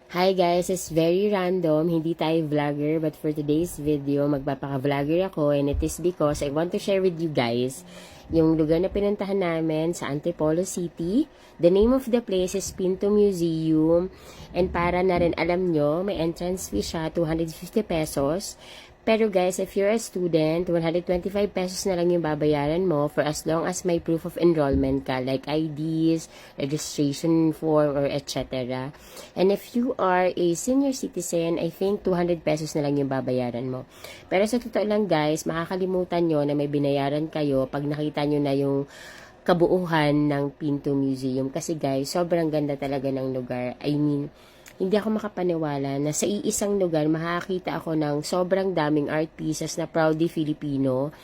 Hi guys, it's very random, hindi tayo vlogger, but for today's video, magpapaka-vlogger ako and it is because I want to share with you guys yung lugar na pinuntahan namin sa Antipolo City. The name of the place is Pinto Museum and para na rin alam nyo, may entrance fee siya, 250 pesos. Pero guys, if you're a student, 125 pesos na lang yung babayaran mo for as long as may proof of enrollment ka, like IDs, registration form, or etc. And if you are a senior citizen, I think 200 pesos na lang yung babayaran mo. Pero sa totoo lang guys, makakalimutan nyo na may binayaran kayo pag nakita nyo na yung kabuuhan ng Pinto Museum. Kasi guys, sobrang ganda talaga ng lugar. I mean, hindi ako makapaniwala na sa iisang lugar makakita ako ng sobrang daming art pieces na proudly Filipino.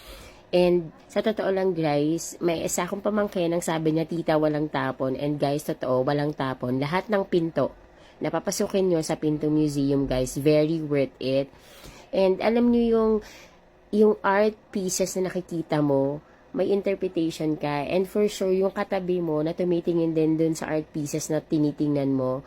And sa totoo lang guys, may isa akong pamangkin ang sabi niya, tita, walang tapon. And guys, totoo, walang tapon. Lahat ng pinto na papasukin nyo sa Pinto Museum guys, very worth it. And alam nyo yung art pieces na nakikita mo, may interpretation ka. And for sure, yung katabi mo na tumitingin din dun sa art pieces na tinitingnan mo,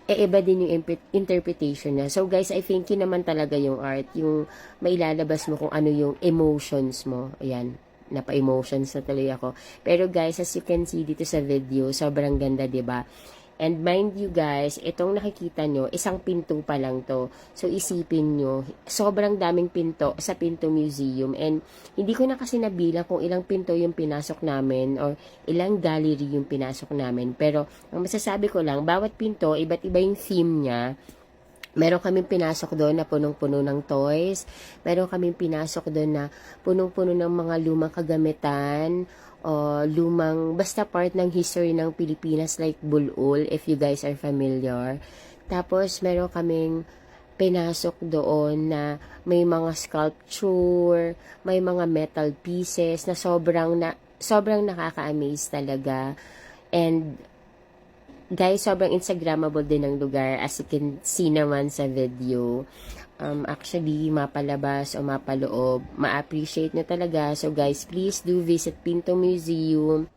iba din yung interpretation niya. So guys, I think yun naman talaga yung art, yung mailalabas mo kung ano yung emotions mo. Ayan, napa-emotions na tuloy ako. Pero guys, as you can see dito sa video, sobrang ganda, 'di ba? And mind you guys, itong nakikita nyo, isang pinto pa lang to. So isipin nyo, sobrang daming pinto sa Pinto Museum. And hindi ko na kasi nabilang kung ilang pinto yung pinasok namin or ilang gallery yung pinasok namin. Pero ang masasabi ko lang, bawat pinto, iba't iba yung theme niya. Meron kaming pinasok doon na punong-puno ng toys. Meron kaming pinasok doon na punong-puno ng mga lumang kagamitan o lumang, basta part ng history ng Pilipinas like Bulol, if you guys are familiar. Tapos, meron kaming pinasok doon na may mga sculpture, may mga metal pieces na sobrang nakaka-amaze talaga. And guys, sobrang Instagrammable din ng lugar as you can see naman sa video. Actually, mapalabas o mapaloob, ma-appreciate nyo talaga. So guys, please do visit Pinto Museum.